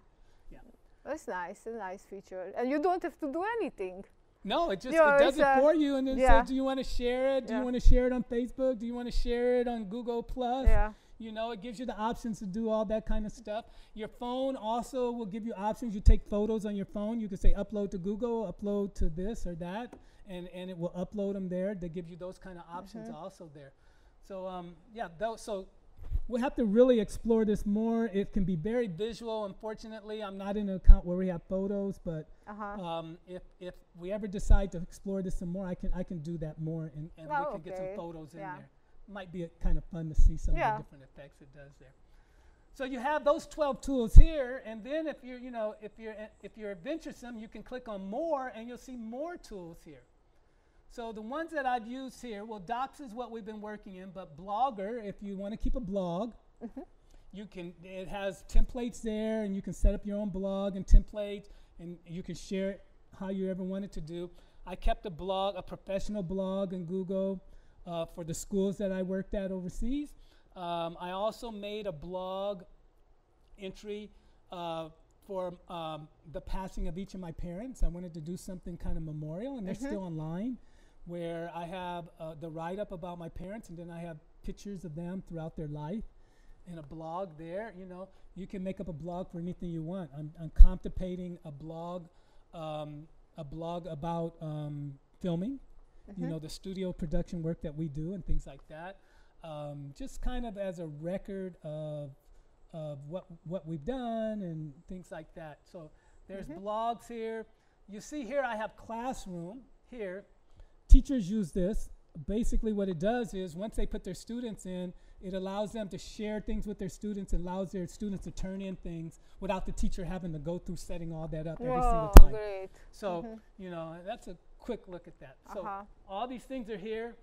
Yeah. That's nice. A nice feature, and you don't have to do anything. No, it just it does it for you, and then says, do you want to share it? Do you want to share it on Facebook? Do you want to share it on Google Plus? Yeah. It gives you the options to do all that kind of stuff. Your phone also will give you options. You take photos on your phone. You can say upload to Google, upload to this or that, and it will upload them there. They give you those kind of options also there. So, so we'll have to really explore this more. It can be very visual. Unfortunately, I'm not in an account where we have photos, but if we ever decide to explore this some more, I can do that more, and we can get some photos in there. Might be kind of fun to see some of the different effects it does there. So you have those 12 tools here, and then if you're adventuresome, you can click on more, and you'll see more tools here. So the ones that I've used here, well, Docs is what we've been working in, but Blogger, if you want to keep a blog, you can. It has templates there, and you can set up your own blog and templates, and you can share it how you ever wanted to do. I kept a professional blog in Google. For the schools that I worked at overseas. I also made a blog entry for the passing of each of my parents. I wanted to do something kind of memorial, and they're still online, where I have the write-up about my parents, and then I have pictures of them throughout their life in a blog there. You can make up a blog for anything you want. I'm contemplating a blog about filming. The studio production work that we do and things like that, just kind of as a record of what we've done and things like that. So there's blogs here. You see here I have Classroom here. Teachers use this. Basically what it does is once they put their students in, it allows them to share things with their students, and allows their students to turn in things without the teacher having to go through setting all that up every single time. Great. So, that's a quick look at that. So all these things are here,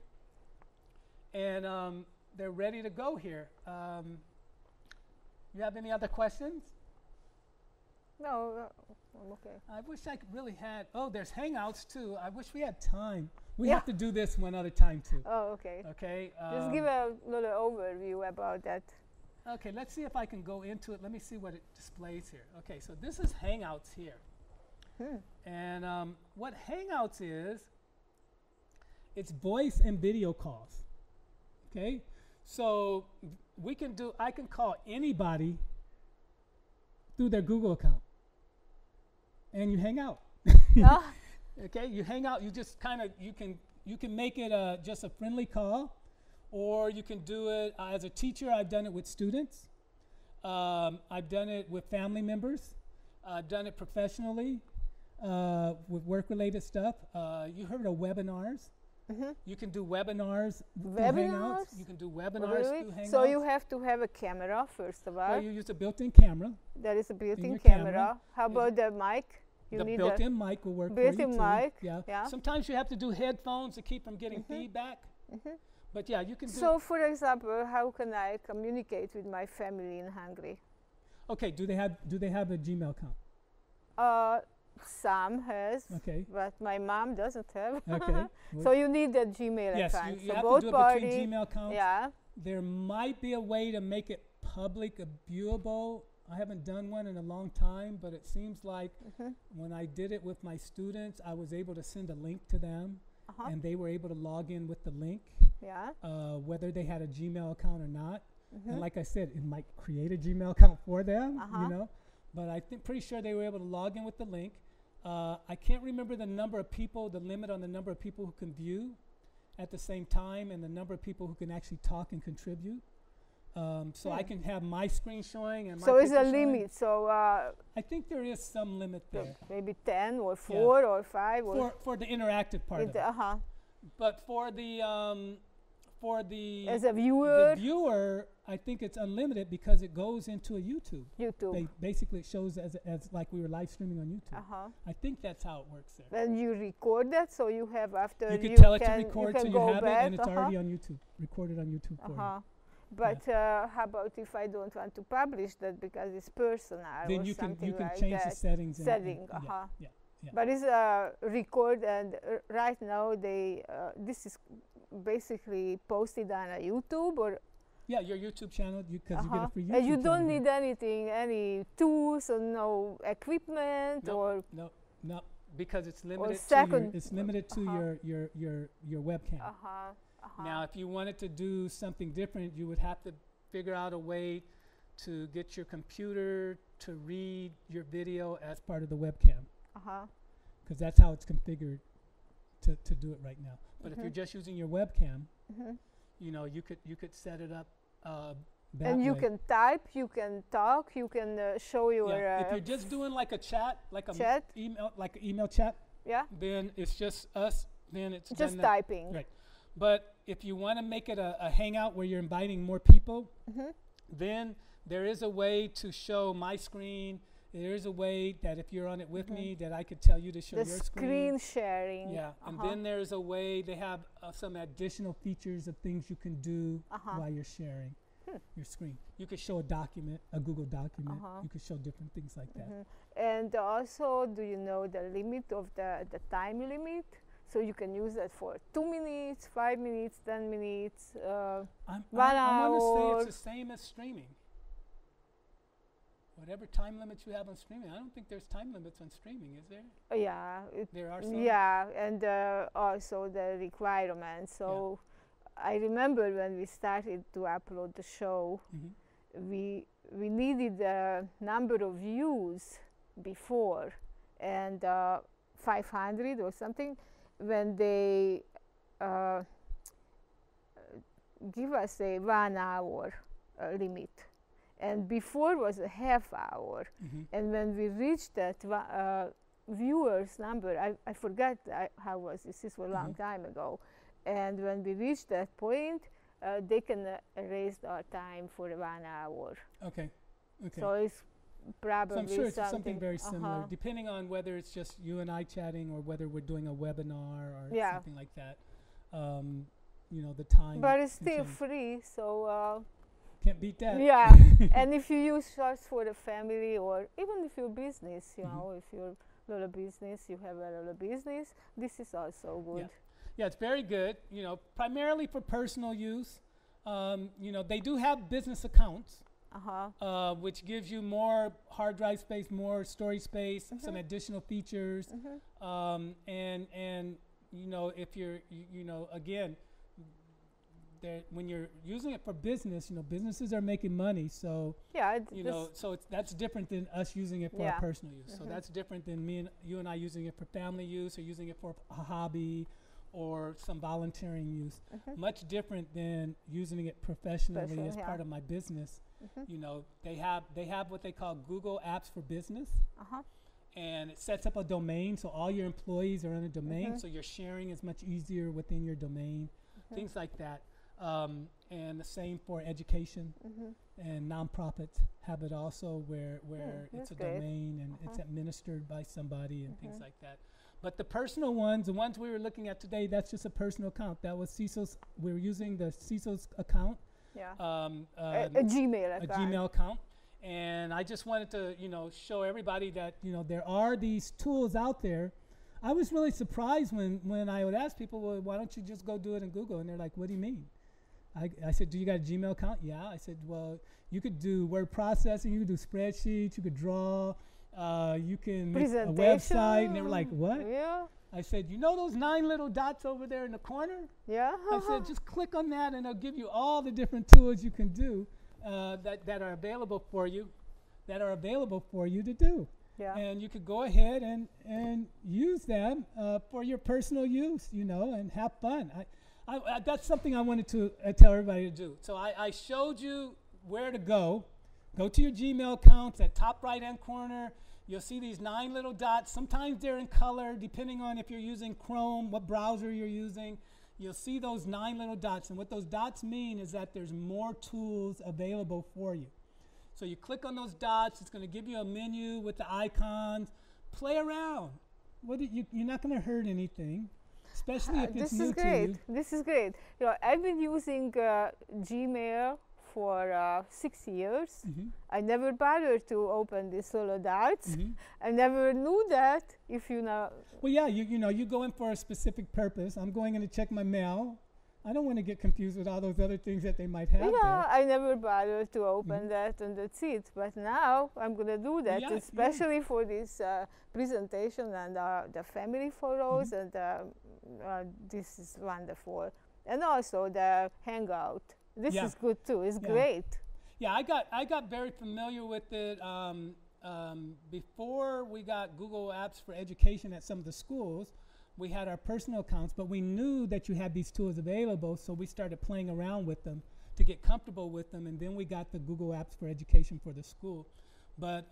and they're ready to go here. You have any other questions? No, I'm okay. I wish I really had. Oh, there's Hangouts too. I wish we had time. We have to do this one other time too. Oh, okay. Okay. Just give a little overview about that. Okay, let's see if I can go into it. Let me see what it displays here. Okay, so this is Hangouts here. And what Hangouts is, it's voice and video calls. Okay, so I can call anybody through their Google account, and you hang out. Okay, you hang out. You just kind of you can make it just a friendly call, or you can do it as a teacher. I've done it with students. I've done it with family members. I've done it professionally. With work-related stuff. You heard of webinars. You can do webinars through Hangouts. You can do webinars through Hangouts. So you have to have a camera, first of all. Well, you use a built-in camera. There is a built-in camera. How about the mic? The built-in mic will work for you too. Built-in mic. Yeah. Sometimes you have to do headphones to keep from getting feedback. But yeah, you can do. So, for example, how can I communicate with my family in Hungary? Okay. Do they have a Gmail account? Some has, but my mom doesn't have. Okay. So you need a Gmail account. Yes, you so have both to do it parties, between Gmail accounts. Yeah. There might be a way to make it public, viewable. I haven't done one in a long time, but it seems like when I did it with my students, I was able to send a link to them, and they were able to log in with the link, whether they had a Gmail account or not. And like I said, it might create a Gmail account for them, but I think pretty sure they were able to log in with the link. I can't remember the number of people, the limit on the number of people who can view at the same time, and the number of people who can actually talk and contribute. So I can have my screen showing and my. So is a showing. limit. So I think there is some limit there. Maybe 10 or 4 or 5 or for the interactive part of it. But for the for the As a viewer. the viewer, I think it's unlimited because it goes into a YouTube. Basically, it shows as like we were live streaming on YouTube. I think that's how it works there. Then you record that, so you have after you can tell it to record, so you have back. it, and it's already on YouTube, recorded on YouTube for you. But how about if I don't want to publish that because it's personal then or you can something like change that? the settings. Yeah. But it's record, and right now this is basically posted on a YouTube or. Yeah, your YouTube channel, because you get a free YouTube and you don't channel. need anything, any tools or no equipment No, because it's limited to your webcam. Now, if you wanted to do something different, you would have to figure out a way to get your computer to read your video as part of the webcam. Because that's how it's configured to do it right now. But if you're just using your webcam, you know, you could set it up that and you way. can type, you can talk, you can show your. If you're just doing like a chat, like chat? Like an email chat, then it's just us. Then it's just typing. Right. But if you want to make it a hangout where you're inviting more people, then there is a way to show my screen. There is a way that if you're on it with me, that I could tell you to show your screen sharing. Yeah, and then there's a way, they have some additional features of things you can do while you're sharing your screen. You could show a document, a Google document. You could show different things like that. And also, do you know the limit of the time limit? So you can use that for 2 minutes, 5 minutes, 10 minutes, 1 hour. I want to say it's the same as streaming. Whatever time limits you have on streaming, I don't think there's time limits on streaming, is there? Yeah. There are some? Yeah, and also the requirements. So I remember when we started to upload the show, we needed a number of views before, and 500 or something. When they give us a 1 hour limit. And before was a half hour. And when we reached that viewers number, I forgot how was this. This was a long time ago. And when we reached that point, they can raise our time for 1 hour. Okay. So it's probably so I'm sure it's something very similar, depending on whether it's just you and I chatting or whether we're doing a webinar or something like that. You know, the time. But it's still free, so. Can't beat that. Yeah, and if you use Shorts for the family, or even if your business, you know, if you're a little business, you have a little business, this is also good. Yeah, it's very good. You know, primarily for personal use. You know, they do have business accounts, which gives you more hard drive space, more storage space, some additional features, and you know, if you're, you know, again. When you're using it for business, you know, businesses are making money, so you know, so that's different than us using it for our personal use. So that's different than you and I using it for family use or using it for a hobby or some volunteering use. Much different than using it professionally as part of my business. You know, they have what they call Google Apps for Business, and it sets up a domain, so all your employees are on a domain, so your sharing is much easier within your domain, things like that. And the same for education, and nonprofits have it also, where it's a domain and it's administered by somebody and things like that. But the personal ones, the ones we were looking at today, that's just a personal account. That was Cecil's. We were using the Cecil's account, a Gmail account. A Gmail account, and I just wanted to, you know, show everybody that, you know, there are these tools out there. I was really surprised when I would ask people, well, why don't you just go do it in Google? And they're like, what do you mean? I said, do you got a Gmail account? Yeah. I said, well, you could do word processing, you could do spreadsheets, you could draw, you can make a website. And they were like, what? Yeah. I said, you know those 9 little dots over there in the corner? Yeah. I said, just click on that and it'll give you all the different tools you can do that are available for you, to do. Yeah. And you could go ahead and use them for your personal use, you know, and have fun. That's something I wanted to tell everybody to do. So I showed you where to go. Go to your Gmail accounts at top right-hand corner. You'll see these 9 little dots. Sometimes they're in color, depending on if you're using Chrome, what browser you're using. you'll see those 9 little dots. And what those dots mean is that there's more tools available for you. So you click on those dots. It's going to give you a menu with the icons. Play around. You're not going to hurt anything, especially if it's new to you. This is great. You know, I've been using Gmail for 6 years. I never bothered to open these little dots. I never knew that. If you know. Well, yeah, you know, you go in for a specific purpose. I'm going in to check my mail. I don't want to get confused with all those other things that they might have. Yeah, I never bothered to open that, and that's it. But now I'm going to do that, especially for this presentation and the family photos, and this is wonderful. And also the Hangout. This is good too. It's great. Yeah, I got very familiar with it before we got Google Apps for Education at some of the schools. We had our personal accounts, but we knew that you had these tools available, so we started playing around with them to get comfortable with them, and then we got the Google Apps for Education for the school. But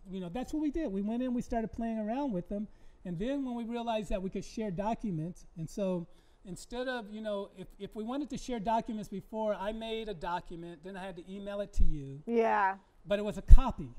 you know, that's what we did. We went in, we started playing around with them, and then when we realized that we could share documents, and so instead of, you know, if we wanted to share documents before, I made a document, then I had to email it to you. Yeah. But it was a copy.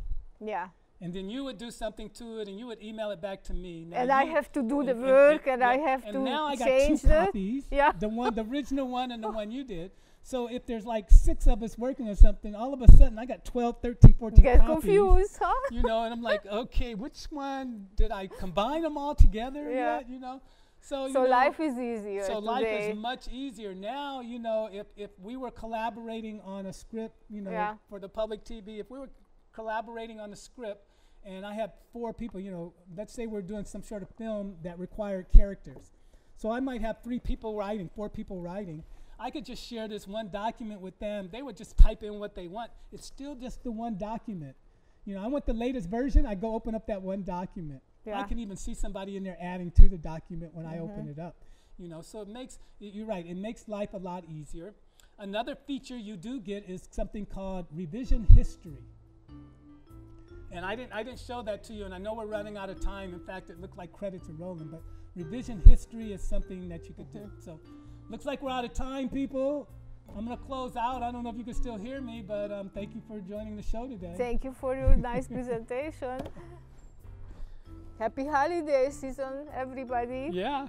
Yeah. And then you would do something to it, and you would email it back to me. Now and I have to do the work, and I have to change it. And now I got 2 copies, the original one and the one you did. So if there's like 6 of us working on something, all of a sudden I got 12, 13, 14 Get copies. Confused, huh? You know, and I'm like, okay, which one did I combine them all together yet, you know? So life is easier So today. life is much easier. Now, you know, if we were collaborating on a script, you know, for the public TV, if we were collaborating on a script, and I have 4 people, you know, let's say we're doing some sort of film that required characters. So I might have 3 people writing, 4 people writing. I could just share this one document with them. They would just type in what they want. It's still just the one document. You know, I want the latest version. I go open up that one document. I can even see somebody in there adding to the document when I open it up. You know, so it makes, you're right, it makes life a lot easier. Another feature you do get is something called revision history. And I didn't show that to you, and I know we're running out of time. In fact, it looked like credits are rolling, but revision history is something that you could do. So looks like we're out of time, people. I'm going to close out. I don't know if you can still hear me, but thank you for joining the show today. Thank you for your nice presentation. Happy holiday season, everybody. Yeah.